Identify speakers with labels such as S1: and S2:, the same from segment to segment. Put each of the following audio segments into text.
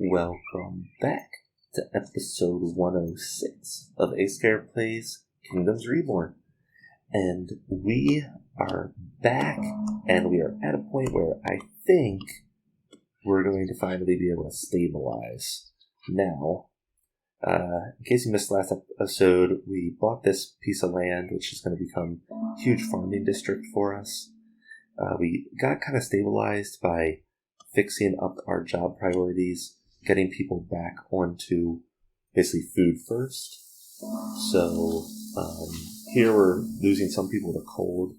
S1: Welcome back to episode 106 of AyyScare Plays Kingdoms Reborn. And we are back, and we are at a point where I think we're going to finally be able to stabilize. Now, in case you missed last episode, we bought this piece of land, which is going to become a huge farming district for us. We got kind of stabilized by fixing up our job priorities, getting people back onto basically food first. So here we're losing some people to cold,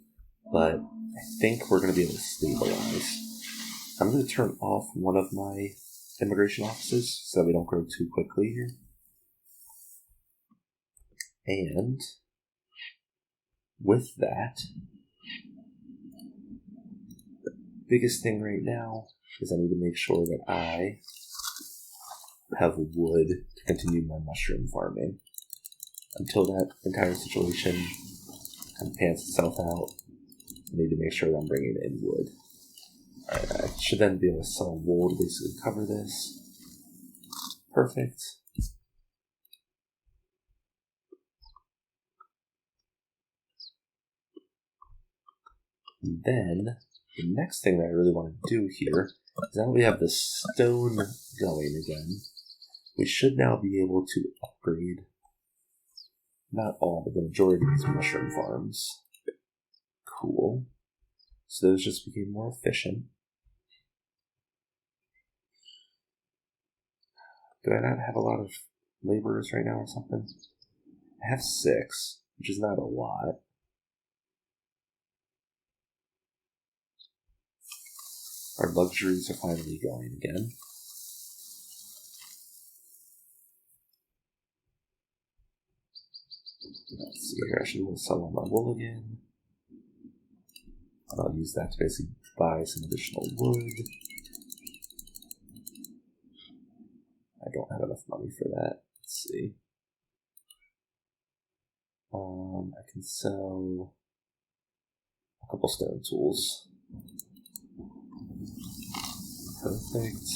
S1: but I think we're going to be able to stabilize. I'm going to turn off one of my immigration offices so that we don't grow too quickly here. And with that, the biggest thing right now is I need to make sure that I have wood to continue my mushroom farming. Until that entire situation kind of pans itself out, I need to make sure that I'm bringing in wood. Alright, I should then be able to sell wool to basically cover this. Perfect. And then, the next thing that I really want to do here is now that we have the stone going again, we should now be able to upgrade not all, but the majority of these mushroom farms. Cool. So those just became more efficient. Do I not have a lot of laborers right now or something? I have 6, which is not a lot. Our luxuries are finally going again. Let's see here, I should be able to sell all my wool again. I'll use that to basically buy some additional wood. I don't have enough money for that. Let's see. I can sell a couple stone tools. Perfect.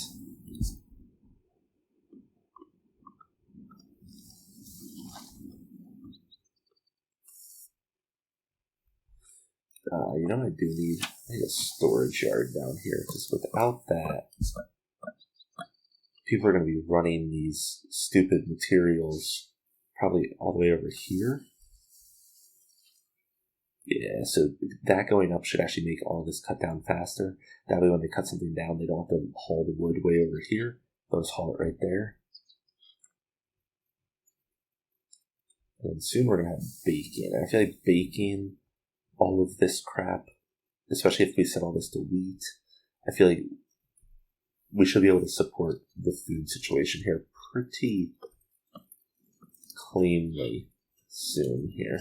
S1: I do need a storage yard down here, because without that, people are going to be running these stupid materials probably all the way over here. Yeah, so that going up should actually make all this cut down faster. That way when they cut something down, they don't have to haul the wood way over here. They'll just haul it right there. And then soon we're going to have baking. I feel like baking all of this crap, especially if we set all this to wheat, I feel like we should be able to support the food situation here pretty cleanly soon here.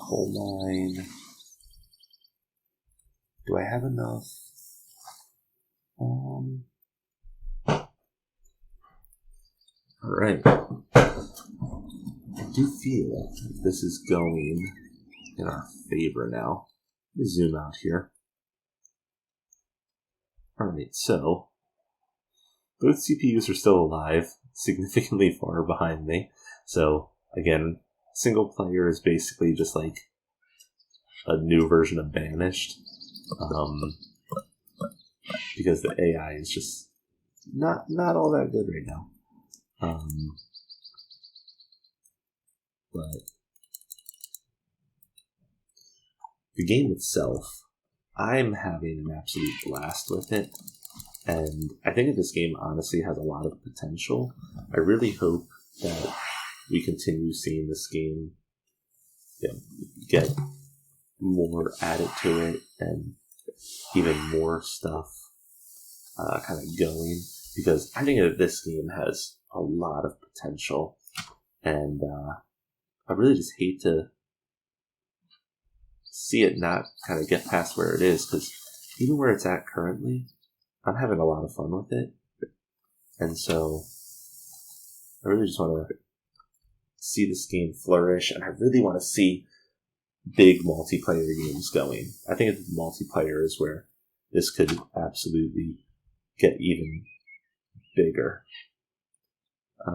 S1: Coal mine. Do I have enough? Alright. I do feel like this is going in our favor now. Let me zoom out here. Alright, so both CPUs are still alive, significantly far behind me. So, again, single player is basically just like a new version of Banished. Because the AI is just not all that good right now. But the game itself, I'm having an absolute blast with it, and I think that this game honestly has a lot of potential. I really hope that we continue seeing this game get more added to it and even more stuff kind of going, because I think that this game has a lot of potential, and I really just hate to see it not kind of get past where it is, because even where it's at currently, I'm having a lot of fun with it, and so I really just want to see this game flourish, and I really want to see big multiplayer games going. I think multiplayer is where this could absolutely get even bigger.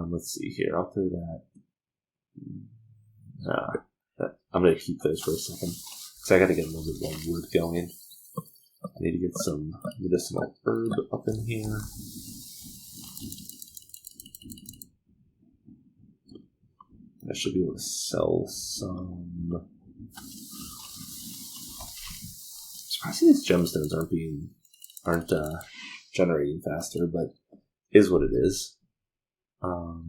S1: Let's see here. I'll throw that. I'm going to keep those for a second because I got to get a little bit more wood going. I need to get some medicinal herb up in here. I should be able to sell some. Surprising these gemstones aren't generating faster, but is what it is. I'll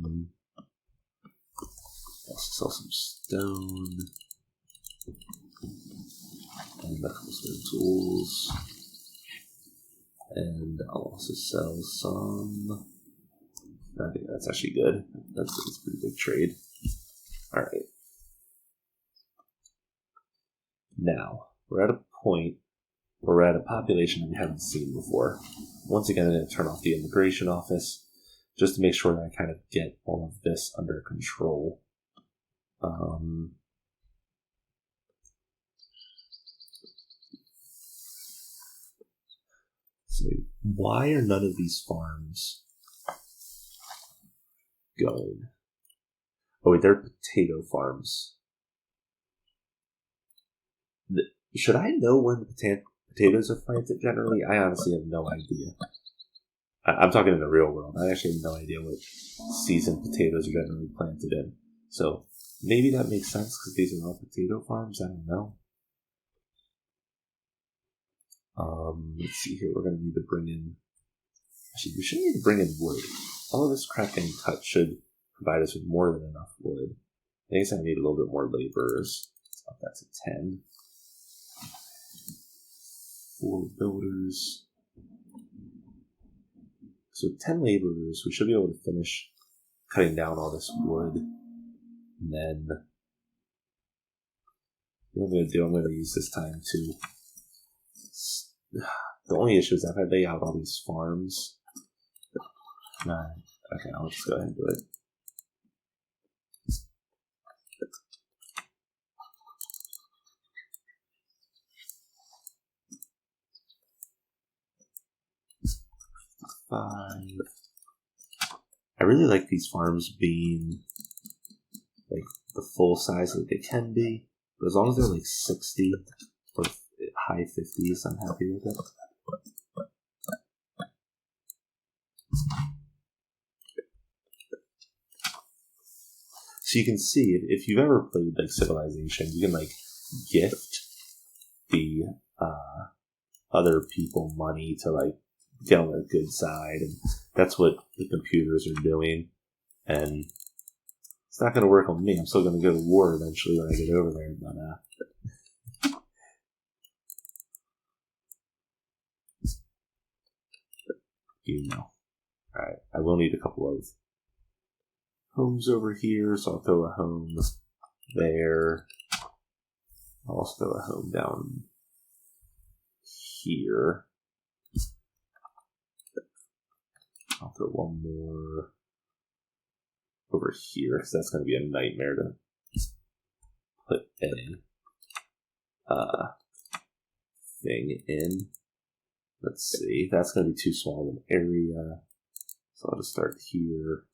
S1: sell some stone and a couple of tools, and I'll also sell some. I think that's actually good. That's a pretty big trade. All right. Now we're at a point where we're at a population we haven't seen before. Once again, I'm going to turn off the immigration office just to make sure that I kind of get all of this under control. So why are none of these farms going? Oh wait, they're potato farms. Should I know when the potatoes are planted generally? I honestly have no idea. I'm talking in the real world. I actually have no idea what season potatoes are generally planted in. So maybe that makes sense because these are all potato farms. I don't know. Let's see here. We're going to need to bring in... Actually, we should need to bring in wood. All of this crap getting cut should provide us with more than enough wood. I guess I need a little bit more laborers. Let's up that to 10. 4 builders. So 10 laborers, we should be able to finish cutting down all this wood. And then what I'm going to do, I'm going to use this time to... The only issue is if I lay out all these farms... Okay, I'll just go ahead and do it. I really like these farms being like the full size that they can be, but as long as they're like 60 or high 50s, I'm happy with it. So you can see, if you've ever played like Civilization, you can like gift the other people money to like get on their good side, and that's what the computers are doing. And it's not going to work on me. I'm still going to go to war eventually when I get over there, but you know. Alright, I will need a couple of homes over here, so I'll throw a home there. I'll also throw a home down here. I'll throw one more over here, because that's going to be a nightmare to put a thing in. Let's see, that's going to be too small of an area, so I'll just start here.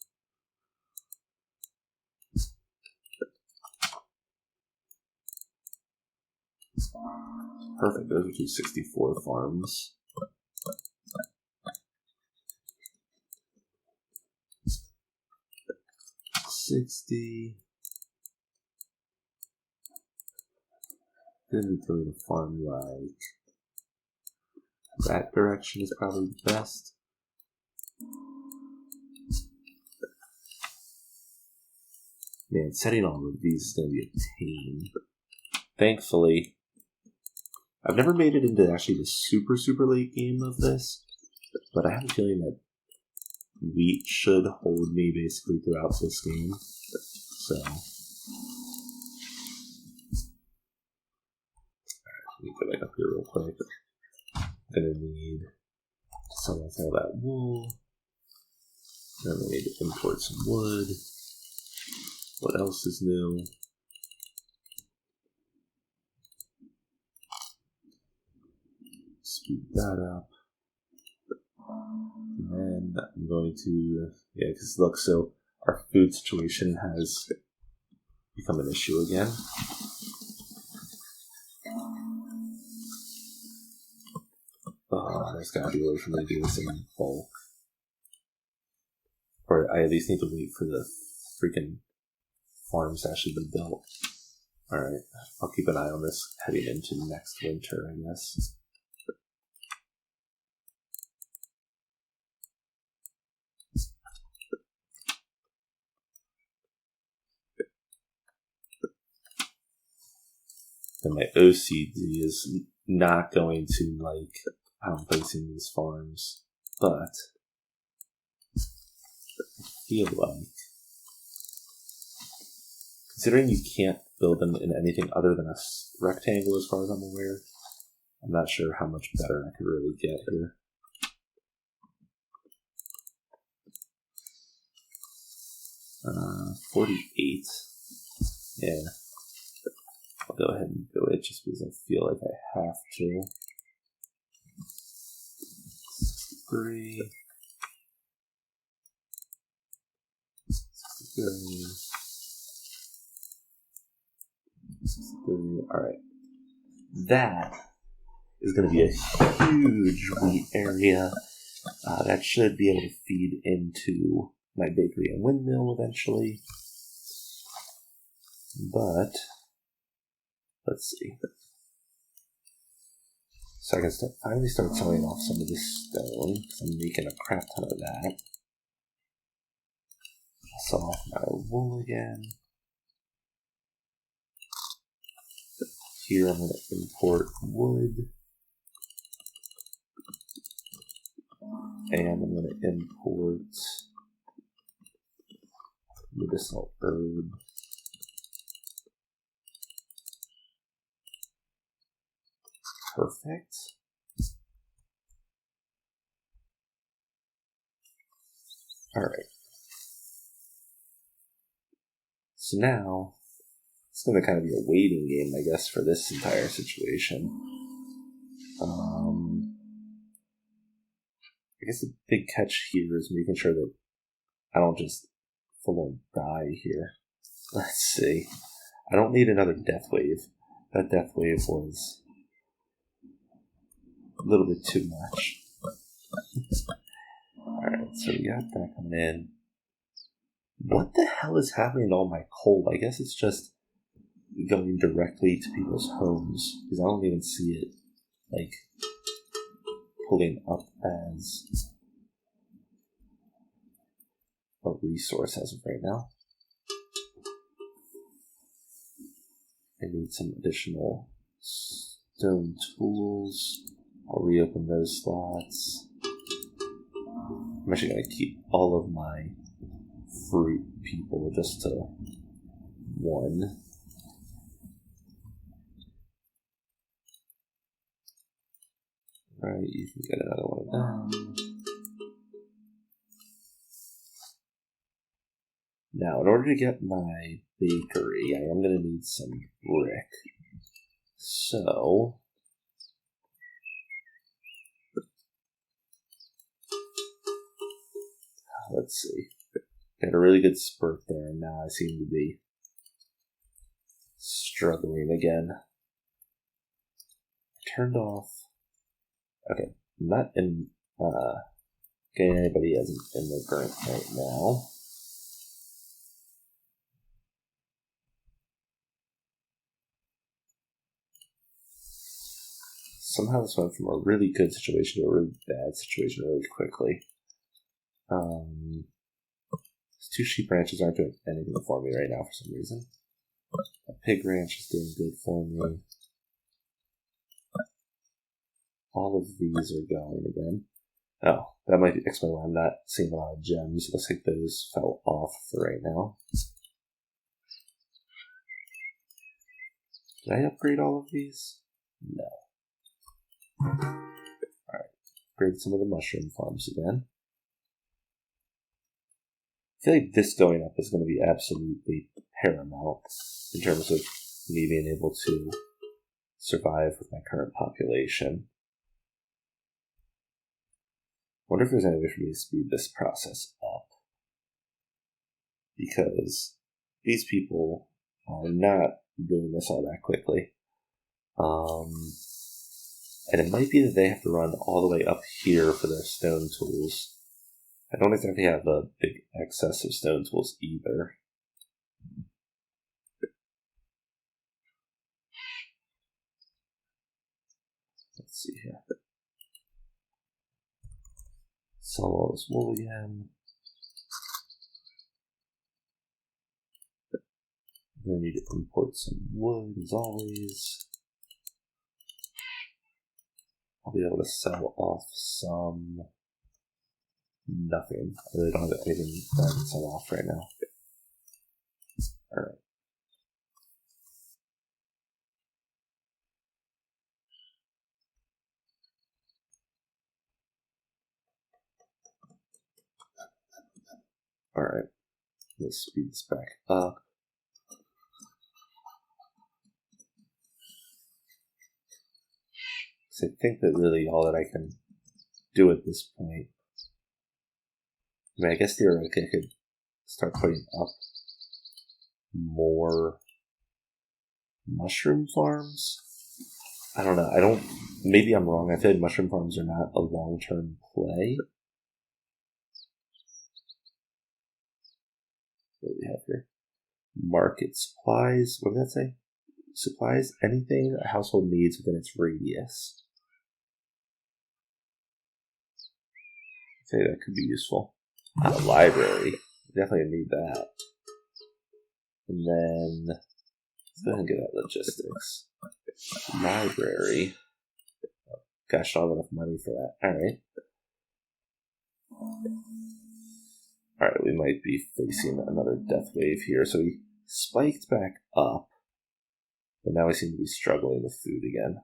S1: Perfect, those are 264 farms. $60. Then we go to farm like that direction is probably best. Man, setting all of these is going to be a pain. Thankfully, I've never made it into actually the super late game of this, but I have a feeling that wheat should hold me basically throughout this game. So, alright, let me go back up here real quick. I'm gonna need to sell off all that wool. Then we need to import some wood. What else is new? Speed that up. And then I'm going to, yeah, because look, so our food situation has become an issue again. Oh, there's gotta be a way for me to do this in bulk. Or I at least need to wait for the freaking farms to actually be built. Alright, I'll keep an eye on this heading into next winter, I guess. And my OCD is not going to like how I'm placing these farms, but I feel like, considering you can't build them in anything other than a rectangle as far as I'm aware, I'm not sure how much better I could really get here. Uh, 48. Yeah. I'll go ahead and do it just because I feel like I have to. 3. 3. 3. Alright. That is going to be a huge wheat area. That should be able to feed into my bakery and windmill eventually. But let's see. So I can finally start selling off some of this stone, because I'm making a crap ton of that. I'll sell off my wool again. Here I'm going to import wood. And I'm going to import medicinal herb. Perfect. Alright. So now, it's going to kind of be a waiting game, I guess, for this entire situation. I guess the big catch here is making sure that I don't just full-on die here. Let's see. I don't need another death wave. That death wave was a little bit too much. Alright, so we got that coming in. What the hell is happening to all my coal? I guess it's just going directly to people's homes, because I don't even see it, like, pulling up as a resource as of right now. I need some additional stone tools. I'll reopen those slots. I'm actually going to keep all of my fruit people just to 1. Right, you can get another one of them. Now, in order to get my bakery, I am going to need some brick. So, let's see. Got a really good spurt there, and now I seem to be struggling again. I turned off. Okay, I'm not in getting anybody as an immigrant right now. Somehow this went from a really good situation to a really bad situation really quickly. These 2 sheep ranches aren't doing anything for me right now for some reason. A pig ranch is doing good for me. All of these are going again. Oh, that might explain why I'm not seeing a lot of gems. Looks like those fell off for right now. Did I upgrade all of these? No. Alright, upgrade some of the mushroom farms again. I feel like this going up is going to be absolutely paramount in terms of me being able to survive with my current population. wonder if there's any way for me to speed this process up. Because these people are not doing this all that quickly. And it might be that they have to run all the way up here for their stone tools. I don't exactly have a big excess of stone tools either. Let's see here. Sell all this wool again. I need to import some wood as always. I'll be able to sell off some. Nothing. I really don't have anything that I can sell off right now. Alright. Alright. Let's speed this back up. So I think that really all that I can do at this point. I mean, I guess theoretically I could start putting up more mushroom farms. I don't know. Maybe I'm wrong. I feel like mushroom farms are not a long-term play. What do we have here? Market supplies. What did that say? Supplies anything a household needs within its radius. I'd say that could be useful. A library. Definitely need that. And then let's go ahead and get at logistics. Library. Oh, gosh, I don't have enough money for that. Alright. Alright, we might be facing another death wave here. So we spiked back up. But now we seem to be struggling with food again.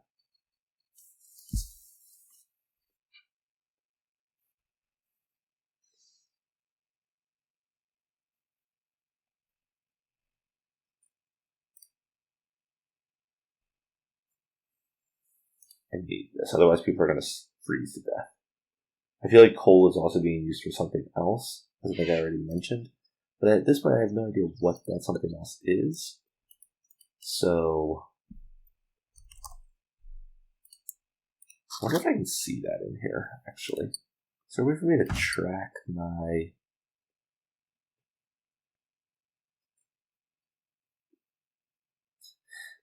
S1: I need this, otherwise people are going to freeze to death. I feel like coal is also being used for something else, as I think I already mentioned. But at this point I have no idea what that something else is. So I wonder if I can see that in here, actually. Is there a way for me to track my...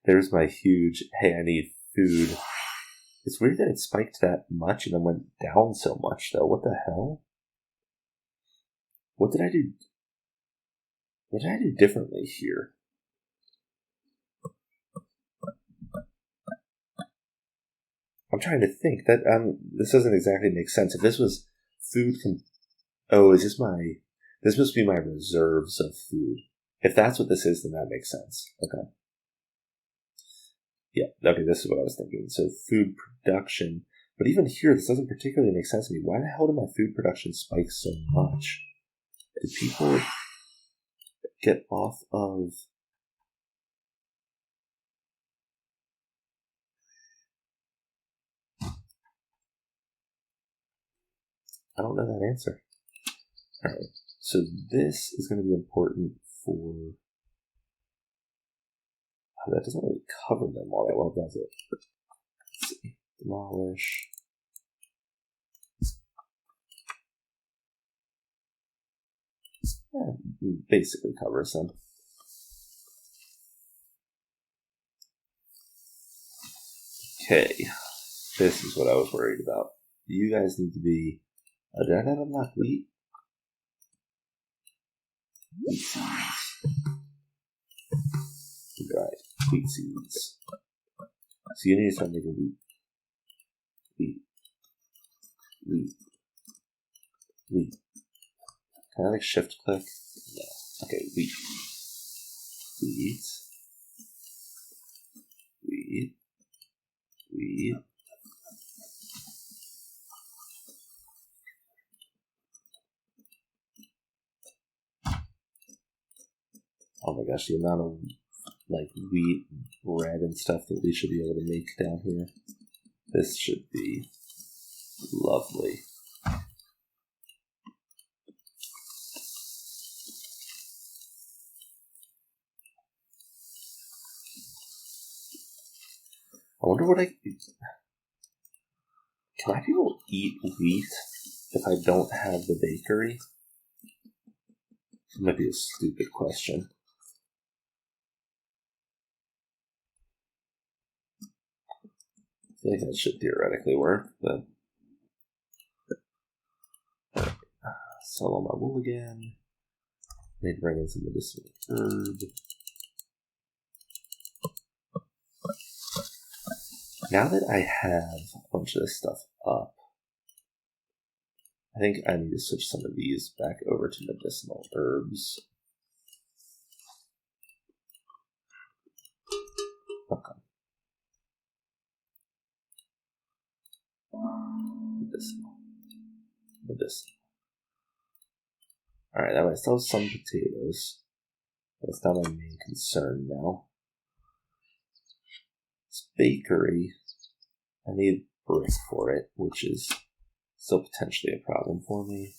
S1: There's my huge, hey, I need food. It's weird that it spiked that much and then went down so much, though. What the hell? What did I do? What did I do differently here? I'm trying to think. That this doesn't exactly make sense. If this was food oh, is this my... This must be my reserves of food. If that's what this is, then that makes sense. Okay. Yeah, okay, this is what I was thinking. So food production. But even here, this doesn't particularly make sense to me. Why the hell did my food production spike so much? Did people get off of... I don't know that answer. Alright, so this is going to be important for... Oh, that doesn't really cover them all that well, does it? Let's see. Demolish. Yeah, basically covers them. Okay, this is what I was worried about. You guys need to be... did I not unlock wheat? Wheat seeds. Right, wheat seeds. So you need to start making wheat. Wheat. Wheat. Wheat. Can I like shift click? No. Okay, wheat. Wheat. Wheat. Wheat. Oh my gosh, the amount of like wheat, bread, and stuff that we should be able to make down here. This should be lovely. I wonder what can my people eat wheat if I don't have the bakery? It might be a stupid question. I feel like that should theoretically work, but sell all my wool again. Need to bring in some medicinal herb. Now that I have a bunch of this stuff up, I think I need to switch some of these back over to medicinal herbs. Okay. Medicinal. Alright, I might still have some potatoes. That's not my main concern now. This bakery, I need brick for it, which is still potentially a problem for me.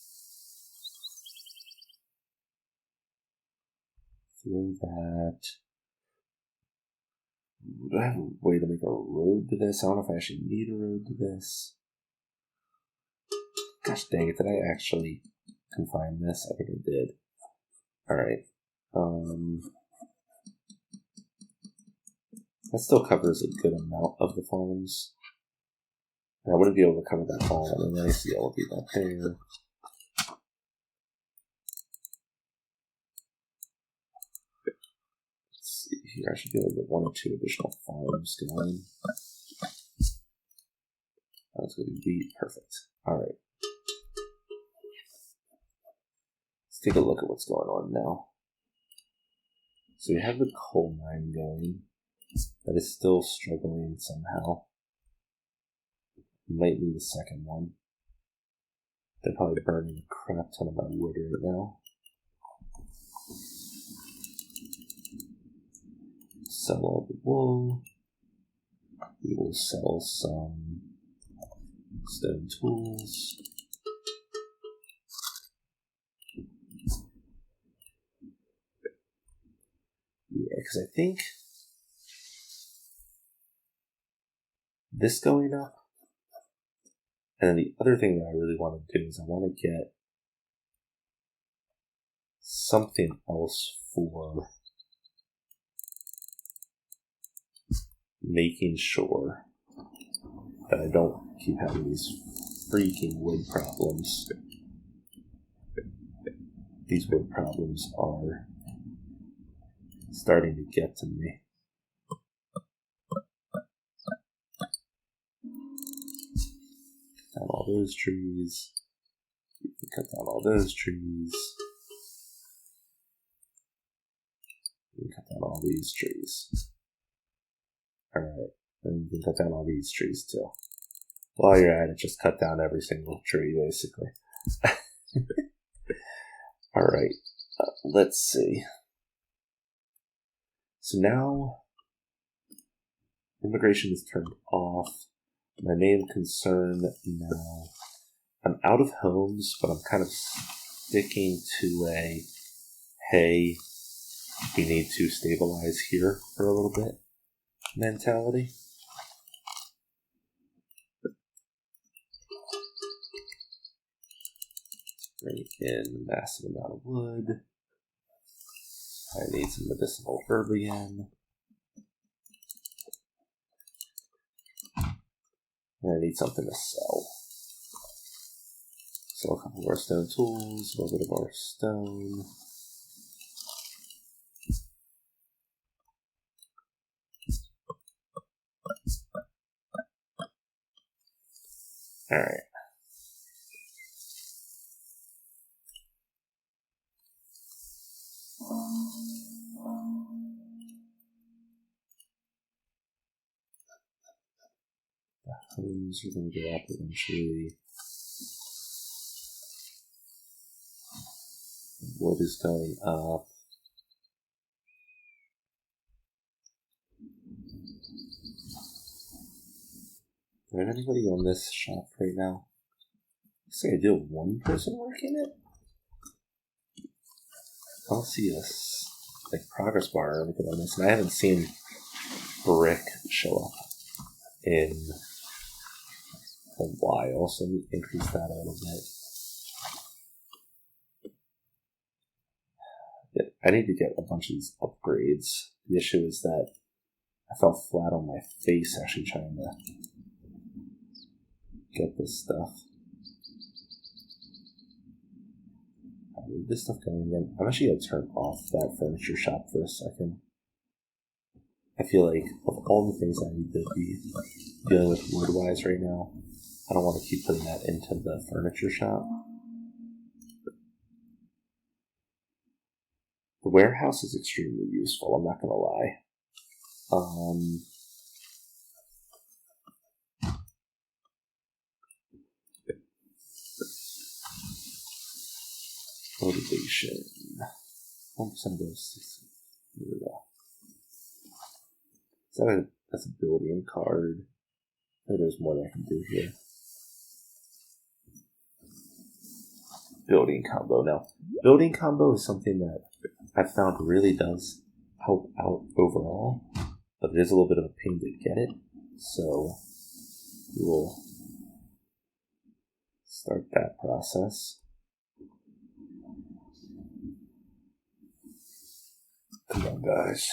S1: Through that. Do I have a way to make a road to this? I don't know if I actually need a road to this. Gosh dang it, did I actually confine this? I think I did. Alright. That still covers a good amount of the farms. And I wouldn't be able to cover that all. I mean, I see all of you back there. Let's see here. I should be able to get 1 or 2 additional farms going. That's going to be perfect. Alright. Let's take a look at what's going on now. So we have the coal mine going. That is still struggling somehow. We might need a second one. They're probably burning a crap ton of my wood right now. Sell all the wool. We will sell some stone tools. Yeah, because I think this going up, and then the other thing that I really want to do is I want to get something else for making sure that I don't keep having these freaking wood problems. These wood problems are starting to get to me. Cut down all those trees. Cut down all those trees. And cut down all these trees. Alright, and you can cut down all these trees too. While you're at it, just cut down every single tree, basically. Alright, let's see. So now, immigration is turned off. My main concern now, I'm out of homes, but I'm kind of sticking to a, hey, we need to stabilize here for a little bit mentality. Bring in a massive amount of wood. I need some medicinal herb again. And I need something to sell. Sell a couple more stone tools, a little bit of more stone. Alright. The homes are going to go up eventually. Wood is going up. Do I have anybody on this shop right now? Looks like I do have one person working it. I don't see a like progress bar or anything on this, and I haven't seen brick show up in a while, so let me increase that a little bit. I need to get a bunch of these upgrades. The issue is that I fell flat on my face actually trying to get this stuff. I need this stuff going again. I'm actually going to turn off that furniture shop for a second. I feel like of all the things I need to be dealing with wood-wise right now, I don't want to keep putting that into the furniture shop. The warehouse is extremely useful, I'm not going to lie. Motivation. 1% goes. That's a building card. There's more that I can do here. Building combo. Now, building combo is something that I've found really does help out overall, but it is a little bit of a pain to get it. So we will start that process. Come on, guys.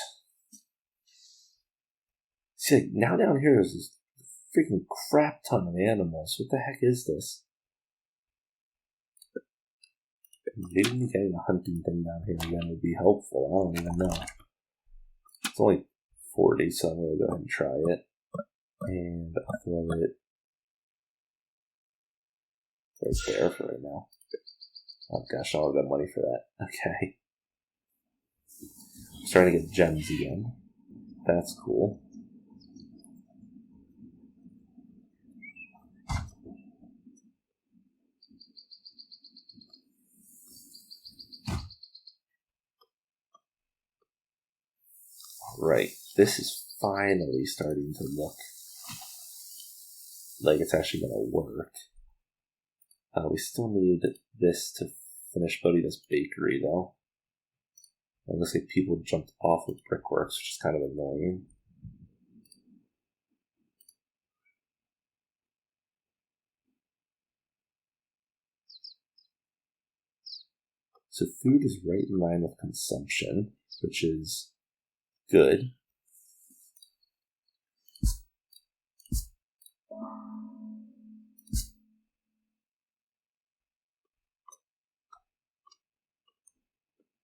S1: See, like, now down here there's this freaking crap ton of animals. What the heck is this? Maybe getting a hunting thing down here again would be helpful. I don't even know. It's only 40, so I'm going to go ahead and try it. And I'll throw it right there for right now. Oh gosh, I don't have that money for that. Okay. I'm starting to get gems again. That's cool. Right, this is finally starting to look like it's actually going to work. We still need this to finish building this bakery, though. It looks like people jumped off of brickworks, which is kind of annoying. So food is right in line with consumption, which is good.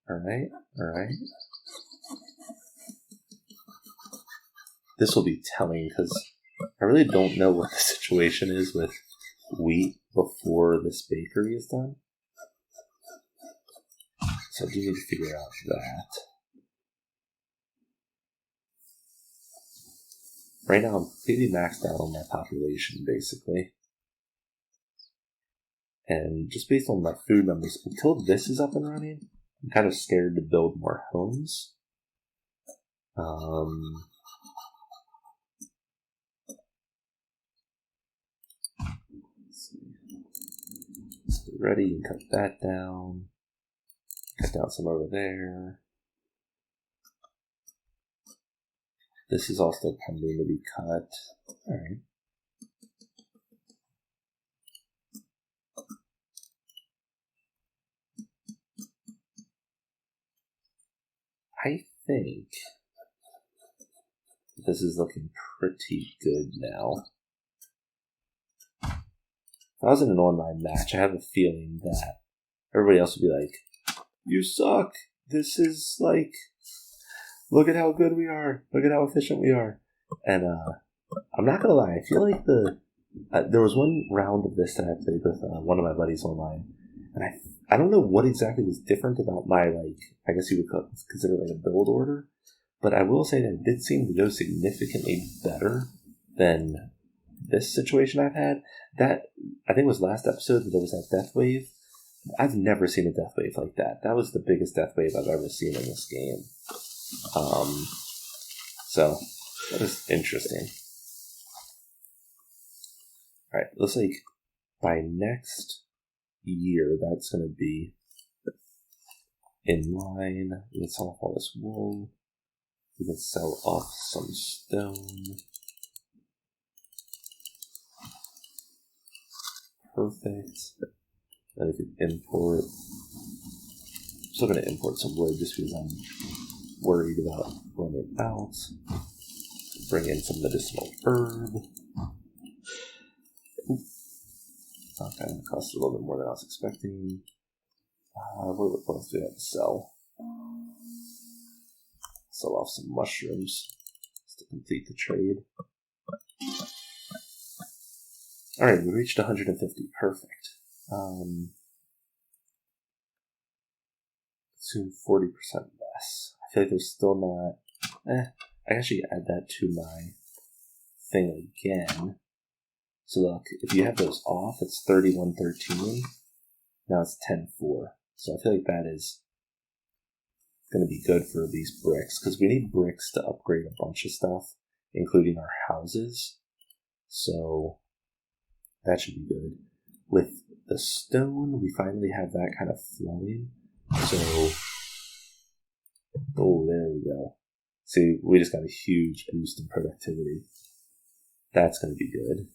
S1: Alright. This will be telling because I really don't know what the situation is with wheat before this bakery is done. So I do need to figure out that. Right now I'm completely maxed out on my population, basically. And just based on my food numbers, until this is up and running, I'm kind of scared to build more homes. Let's see. Ready, you can cut that down. Cut down some over there. This is all still pending to be cut. Alright. I think this is looking pretty good now. If I was in an online match, I have a feeling that everybody else would be like, "You suck. This is like, look at how good we are. Look at how efficient we are." And I'm not gonna lie, I feel like there was one round of this that I played with one of my buddies online, and I don't know what exactly was different about my, like, I guess you would consider it like a build order, but I will say that it did seem to go significantly better than this situation I've had. That, I think it was last episode that there was that death wave. I've never seen a death wave like that. That was the biggest death wave I've ever seen in this game. So that is interesting. Alright, looks like by next year that's going to be in line. We can sell off all this wool. We can sell off some stone. Perfect. Then we can import. I'm still going to import some wood just because I'm worried about running out. Bring in some medicinal herb. Okay, it cost a little bit more than I was expecting. What else do we have to sell? Sell off some mushrooms just to complete the trade. Alright, we reached 150. Perfect. Soon 40% less. I feel like there's still not... I can actually add that to my thing again. So look, if you have those off, it's 31.13. Now it's 10.4. So I feel like that is going to be good for these bricks, because we need bricks to upgrade a bunch of stuff, including our houses. So that should be good. With the stone, we finally have that kind of flowing. So, oh, there we go. See, we just got a huge boost in productivity. That's going to be good.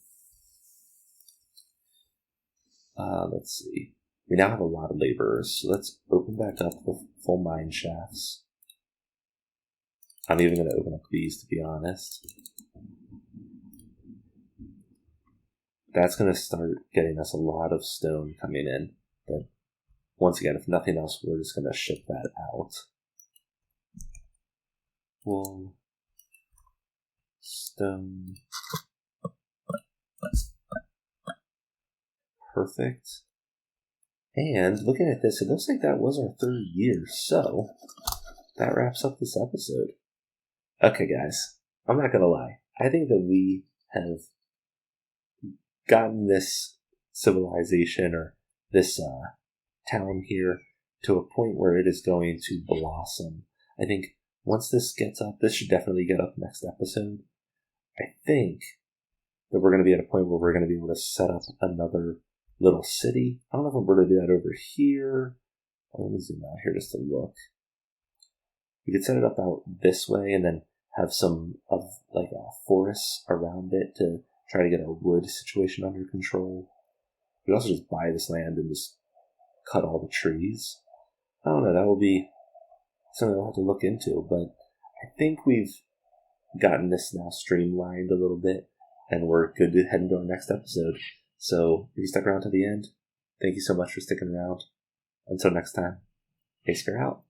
S1: Let's see. We now have a lot of laborers, so let's open back up the full mine shafts. I'm even going to open up these, to be honest. That's going to start getting us a lot of stone coming in. But once again, if nothing else, we're just going to ship that out. Wool, stone. Perfect. And looking at this, it looks like that was our 3rd year. So that wraps up this episode. Okay, guys, I'm not going to lie. I think that we have gotten this civilization or this town here to a point where it is going to blossom. I think once this gets up, this should definitely get up next episode. I think that we're going to be at a point where we're going to be able to set up another little city. I don't know if I'm going to do that over here. Let me zoom out here just to look. We could set it up out this way and then have some of like forests around it to try to get our wood situation under control. We could also just buy this land and just cut all the trees. I don't know, that will be something I'll have to look into, but I think we've gotten this now streamlined a little bit and we're good to head into our next episode. So if you stuck around to the end, thank you so much for sticking around. Until next time, AyyScare out.